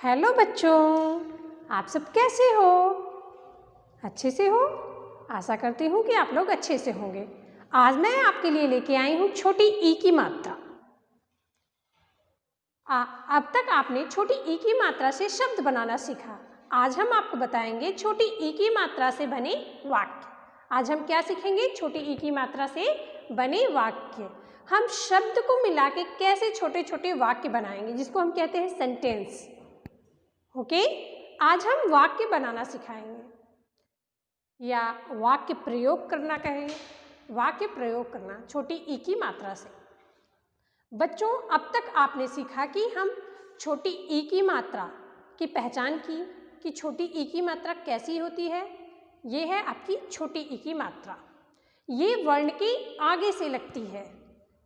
Hello बच्चों, आप सब कैसे हो? अच्छे से हो? आशा करती हूँ कि आप लोग अच्छे से होंगे। आज मैं आपके लिए लेके आई हूँ छोटी ई की मात्रा। अब तक आपने छोटी ई की मात्रा से शब्द बनाना सीखा। आज हम आपको बताएंगे छोटी ई की मात्रा से बने वाक्य। आज हम क्या सीखेंगे? छोटी ई की मात्रा से बने वाक्य। हम शब्द को मिला के कैसे छोटे छोटे वाक्य बनाएंगे, जिसको हम कहते हैं सेंटेंस। ओके, आज हम वाक्य बनाना सिखाएंगे या वाक्य प्रयोग करना कहेंगे। वाक्य प्रयोग करना छोटी ई की मात्रा से। बच्चों, अब तक आपने सीखा कि हम छोटी ई की मात्रा की पहचान की कि छोटी ई की मात्रा कैसी होती है। ये है आपकी छोटी ई की मात्रा। ये वर्ण के आगे से लगती है।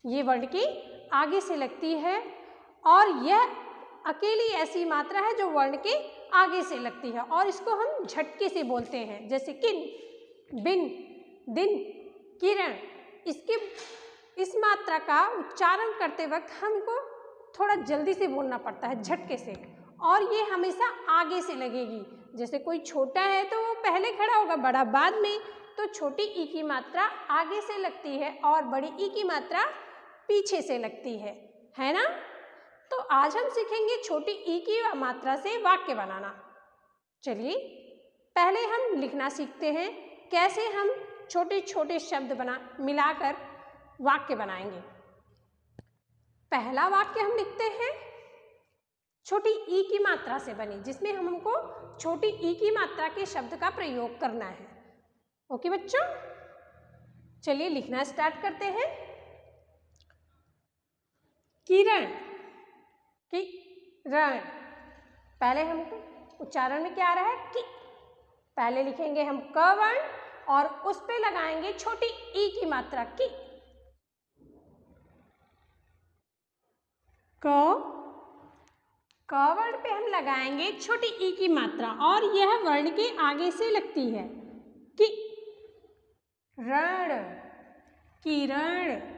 ये वर्ण के आगे से लगती है और यह अकेली ऐसी मात्रा है जो वर्ण के आगे से लगती है और इसको हम झटके से बोलते हैं, जैसे किन, बिन, दिन, किरण। इस मात्रा का उच्चारण करते वक्त हमको थोड़ा जल्दी से बोलना पड़ता है, झटके से, और ये हमेशा आगे से लगेगी। जैसे कोई छोटा है तो वो पहले खड़ा होगा, बड़ा बाद में। तो छोटी ई की मात्रा आगे से लगती है और बड़ी ई की मात्रा पीछे से लगती है ना? तो आज हम सीखेंगे छोटी ई की मात्रा से वाक्य बनाना। चलिए, पहले हम लिखना सीखते हैं, कैसे हम छोटे छोटे शब्द मिलाकर वाक्य बनाएंगे। पहला वाक्य हम लिखते हैं छोटी ई की मात्रा से बने, जिसमें हमको छोटी ई की मात्रा के शब्द का प्रयोग करना है। ओके बच्चों, चलिए लिखना स्टार्ट करते हैं। किरण, किरण। पहले हमको उच्चारण में क्या आ रहा है? कि। पहले लिखेंगे हम क वर्ण और उस पे लगाएंगे छोटी ई की मात्रा की। क वर्ण पे हम लगाएंगे छोटी ई की मात्रा और यह वर्ण के आगे से लगती है। कि रण, किरण।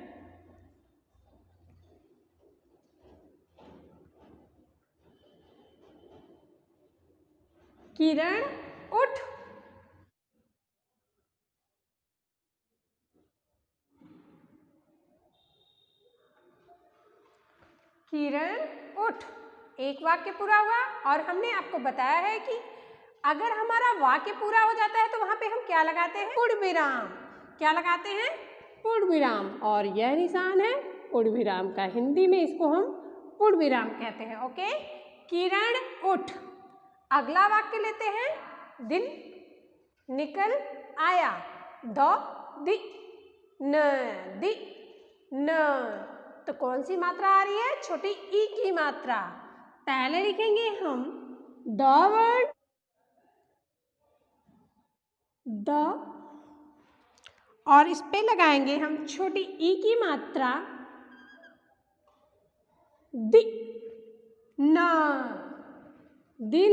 किरण उठ, किरण उठ। एक वाक्य पूरा हुआ और हमने आपको बताया है कि अगर हमारा वाक्य पूरा हो जाता है तो वहां पे हम क्या लगाते हैं? पूर्ण विराम। क्या लगाते हैं? पूर्ण विराम। और यह निशान है पूर्ण विराम का। हिंदी में इसको हम पूर्ण विराम कहते हैं। ओके, किरण उठ। अगला वाक्य लेते हैं। दिन निकल आया। दी न। तो कौन सी मात्रा आ रही है? छोटी ई की मात्रा। पहले लिखेंगे हम द वर्ड, द, और इस पे लगाएंगे हम छोटी ई की मात्रा दि न। दिन,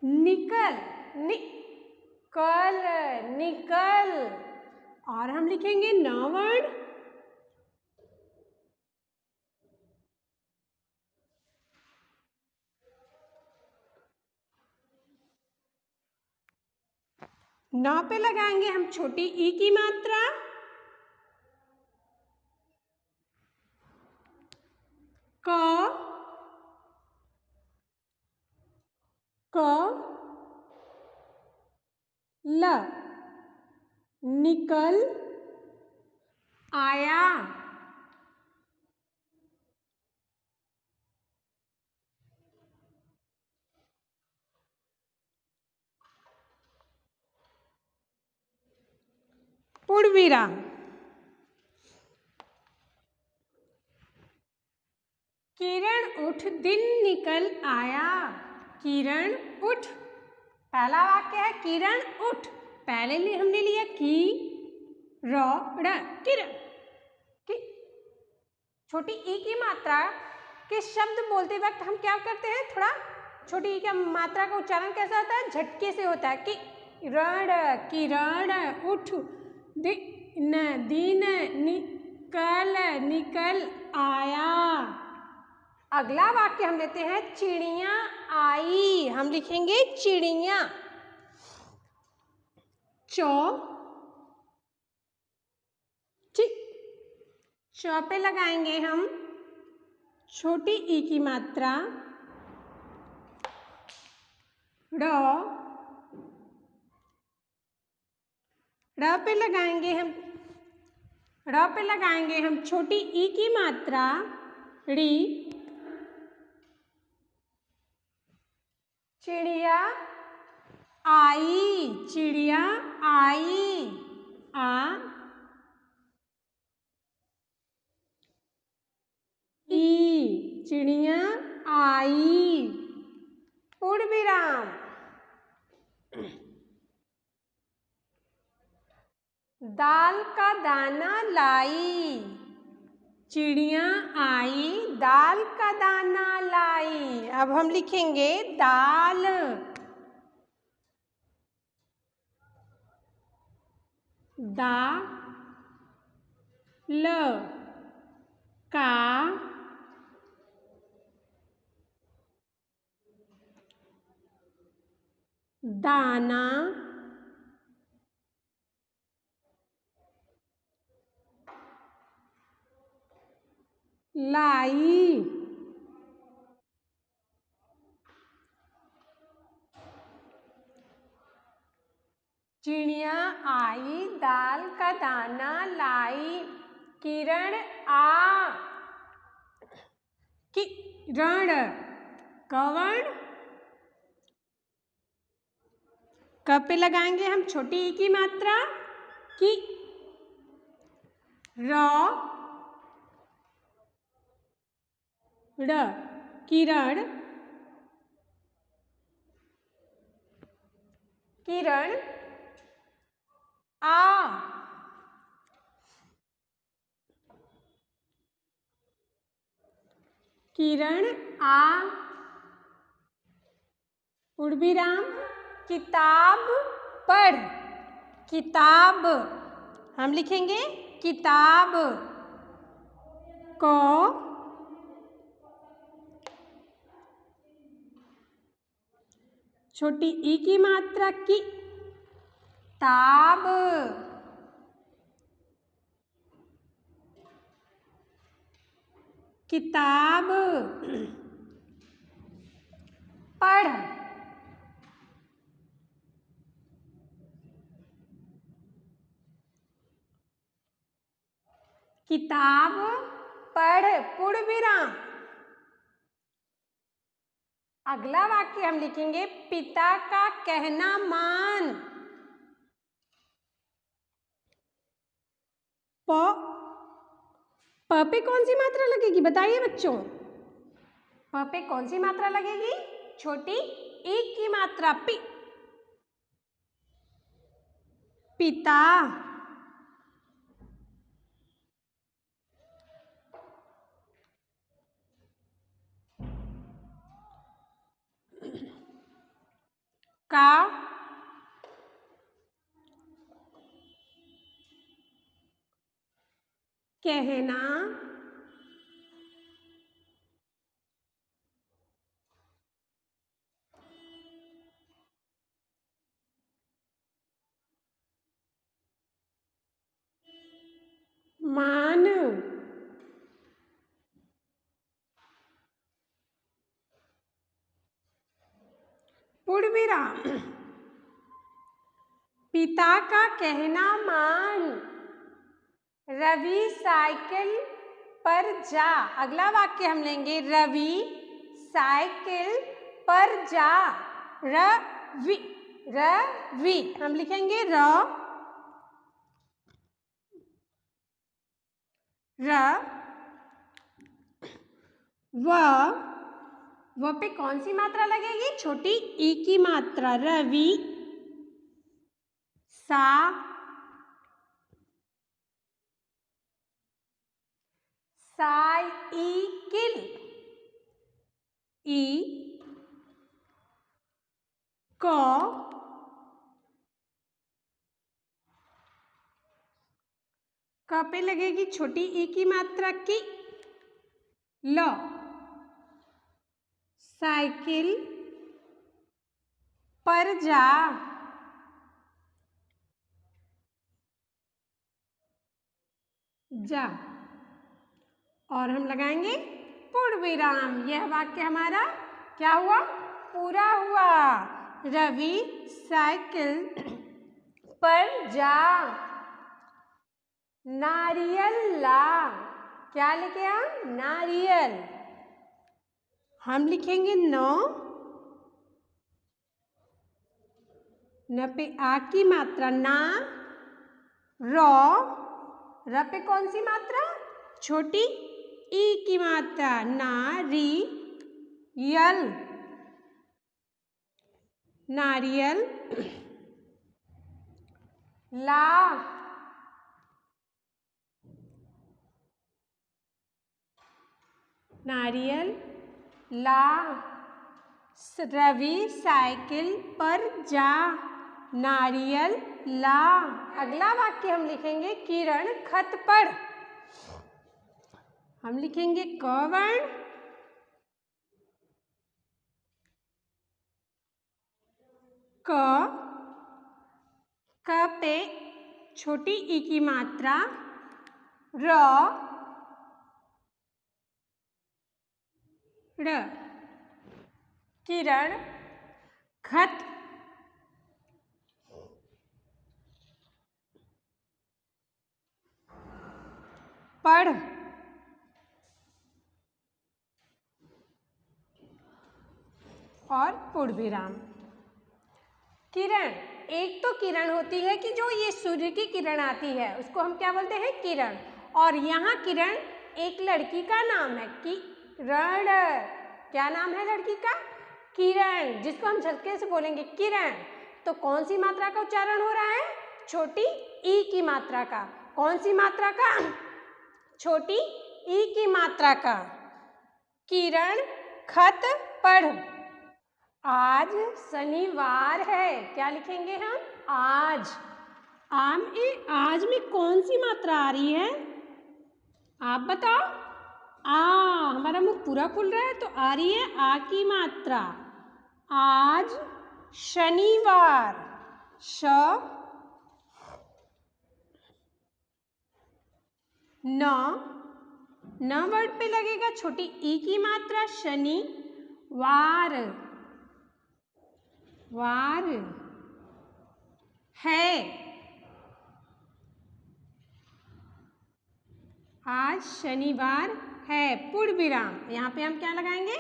निकल, निकल। और हम लिखेंगे न वर्ड, न पे लगाएंगे हम छोटी ई की मात्रा क ल, निकल आया। पूर्ण विराम। किरण उठ, दिन निकल आया। किरण उठ। पहला वाक्य है किरण उठ। पहले हमने लिया की रण, किरण। कि छोटी ई की मात्रा के शब्द बोलते वक्त हम क्या करते हैं? थोड़ा छोटी ई की मात्रा का उच्चारण कैसा होता है? झटके से होता है। कि रण, किरण उठ, दिन, कल निकल आया। अगला वाक्य हम लेते हैं चिड़िया आई। हम लिखेंगे चिड़िया। चौ पे लगाएंगे हम छोटी ई की मात्रा र पे लगाएंगे हम छोटी ई की मात्रा री। चिड़िया आई। चिड़िया आई। आ ई। चिड़िया आई। पूर्ण विराम। दाल का दाना लाई। चिड़िया आई दाल का दाना लाई। अब हम लिखेंगे दाल। ल का दाना लाई। चिड़िया आई दाल का दाना लाई। किरण आ। किरण कवर्ण क पे लगाएंगे हम छोटी ई की मात्रा की। ड़ किरण। किरण आ। किरण आ। पूर्ण विराम। किताब पढ़। किताब हम लिखेंगे किताब। क छोटी ई की मात्रा की। ताब। किताब पढ़। किताब पढ़। पूर्ण विराम। अगला वाक्य हम लिखेंगे पिता का कहना मान। प पे कौन सी मात्रा लगेगी बताइए बच्चों। प पे कौन सी मात्रा लगेगी? छोटी ई की मात्रा पी। पिता। का कहना मान। पूर्ण विराम। पिता का कहना मान। रवि साइकिल पर जा। अगला वाक्य हम लेंगे रवि साइकिल पर जा। रवि। रवि हम लिखेंगे व पे कौन सी मात्रा लगेगी? छोटी ई की मात्रा। रवि साइकिल। ई क पे लगेगी छोटी ई की मात्रा की, ल, साइकिल पर जा, जा, और हम लगाएंगे पूर्ण विराम। यह वाक्य हमारा क्या हुआ? पूरा हुआ। रवि साइकिल पर जा, नारियल ला। क्या लिखे हम? नारियल। हम लिखेंगे न पे आ की मात्रा ना, र पे कौन सी मात्रा? छोटी ई की मात्रा, नारी यल, नारियल, ला, नारियल ला, रवि साइकिल पर जा, नारियल ला। अगला वाक्य हम लिखेंगे किरण खत पढ़। हम लिखेंगे क वर्ण, क पे छोटी ई की मात्रा, र, किरण खत पढ़। और पूर्ण विराम। किरण, एक तो किरण होती है कि जो ये सूर्य की किरण आती है उसको हम क्या बोलते हैं? किरण। और यहाँ किरण एक लड़की का नाम है, किरण। क्या नाम है लड़की का? किरण, जिसको हम झटके से बोलेंगे किरण। तो कौन सी मात्रा का उच्चारण हो रहा है? छोटी ई की मात्रा का। कौन सी मात्रा का? छोटी ई की मात्रा का। किरण खत पढ़। आज शनिवार है। क्या लिखेंगे हम? आज। आज में कौन सी मात्रा आ रही है? आप बताओ। हमारा मुख पूरा खुल रहा है तो आ रही है आ की मात्रा। आज शनिवार। न वर्ड पे लगेगा छोटी ई की मात्रा, शनि, वार, वार है। आज शनिवार है। पूर्ण विराम। यहाँ पे हम क्या लगाएंगे?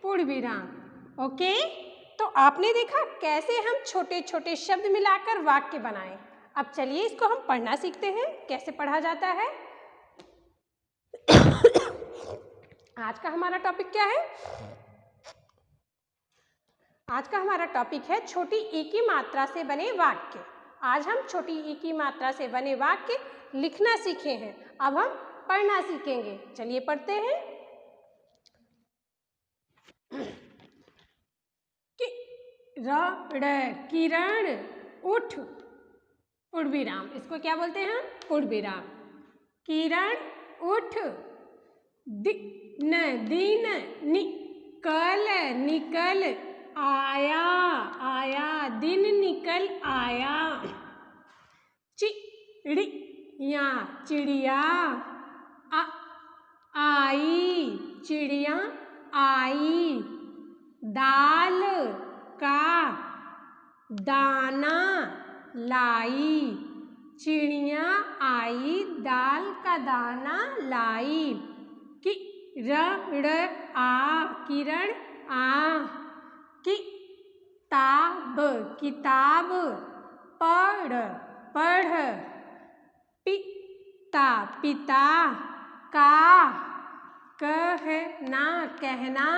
पूर्ण विराम। ओके, तो आपने देखा कैसे हम छोटे छोटे शब्द मिलाकर वाक्य बनाएं। अब चलिए इसको हम पढ़ना सीखते हैं, कैसे पढ़ा जाता है। आज का हमारा टॉपिक क्या है? आज का हमारा टॉपिक है छोटी ई की मात्रा से बने वाक्य। आज हम छोटी ई की मात्रा से बने वाक्य लिखना सीखे हैं। अब हम पढ़ना सीखेंगे। चलिए पढ़ते हैं। किरण उठ, पूर्ण विराम। इसको क्या बोलते हैं? पूर्ण विराम। किरण उठ, दिन निकल, निकल आया, आया, दिन निकल आया। चिड़िया, चिड़िया आई, चिड़िया आई। दाल का दाना लाई, चिड़िया आई दाल का दाना लाई। किरण आ, किरण आ। किताब, किताब पढ़, पढ़। पिता, पिता का कहना, कहना।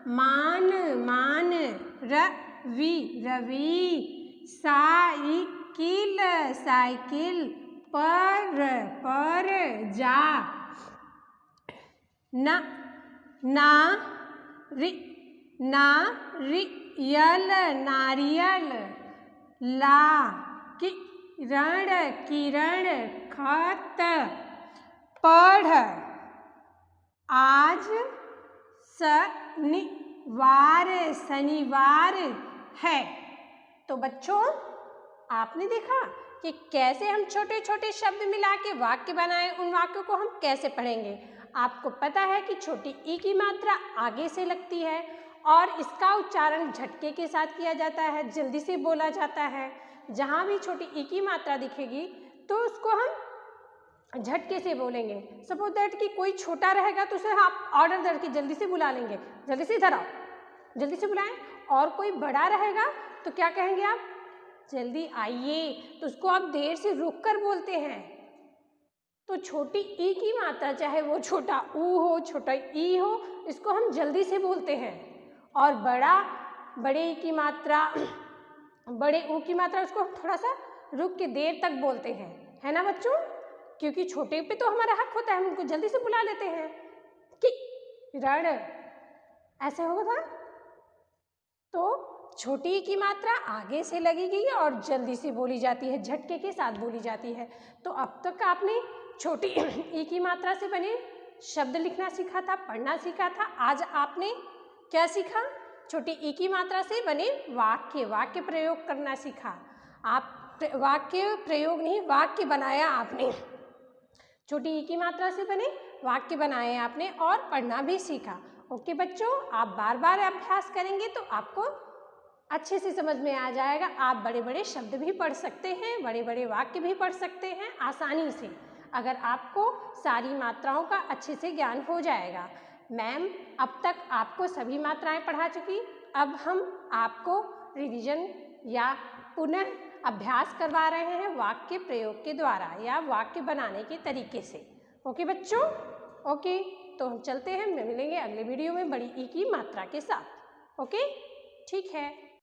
मान, मान। रवि, रवि। साइकिल, साइकिल पर, पर जा। नारियल, नारियल ला। रण किरण खत पढ़ आज शनिवार है। तो बच्चों आपने देखा कि कैसे हम छोटे छोटे शब्द मिला के वाक्य बनाए, उन वाक्यों को हम कैसे पढ़ेंगे। आपको पता है कि छोटी ई की मात्रा आगे से लगती है और इसका उच्चारण झटके के साथ किया जाता है, जल्दी से बोला जाता है। जहाँ भी छोटी ई की मात्रा दिखेगी तो उसको हम झटके से बोलेंगे। सपोज दैट कि कोई छोटा रहेगा तो उसे आप ऑर्डर करके जल्दी से बुला लेंगे, जल्दी से इधर आओ, जल्दी से बुलाएं। और कोई बड़ा रहेगा तो क्या कहेंगे आप, जल्दी आइए, तो उसको आप देर से रुक कर बोलते हैं। तो छोटी ई की मात्रा चाहे वो छोटा ऊ हो, छोटा ई हो, इसको हम जल्दी से बोलते हैं। और बड़े ई की मात्रा, बड़े ऊ की मात्रा, उसको हम थोड़ा सा रुक के देर तक बोलते हैं, है ना बच्चों। क्योंकि छोटे पे तो हमारा हक होता है, हम उनको जल्दी से बुला लेते हैं कि रण, ऐसे होगा। तो छोटी ई की मात्रा आगे से लगेगी और जल्दी से बोली जाती है, झटके के साथ बोली जाती है। तो अब तक आपने छोटी ई की मात्रा से बने शब्द लिखना सीखा था, पढ़ना सीखा था। आज आपने क्या सीखा, छोटी ई की मात्रा से बने वाक्य प्रयोग करना सीखा। आप वाक्य प्रयोग नहीं, वाक्य बनाया आपने। छोटी ई की मात्रा से बने वाक्य बनाए आपने और पढ़ना भी सीखा। ओके बच्चों, आप बार बार अभ्यास करेंगे तो आपको अच्छे से समझ में आ जाएगा। आप बड़े बड़े शब्द भी पढ़ सकते हैं, बड़े बड़े वाक्य भी पढ़ सकते हैं आसानी से, अगर आपको सारी मात्राओं का अच्छे से ज्ञान हो जाएगा। मैम अब तक आपको सभी मात्राएं पढ़ा चुकी, अब हम आपको रिवीजन या पुनः अभ्यास करवा रहे हैं वाक्य प्रयोग के द्वारा या वाक्य बनाने के तरीके से। ओके बच्चों, ओके, तो हम चलते हैं, मिलेंगे अगले वीडियो में बड़ी ई की मात्रा के साथ। ओके, ठीक है।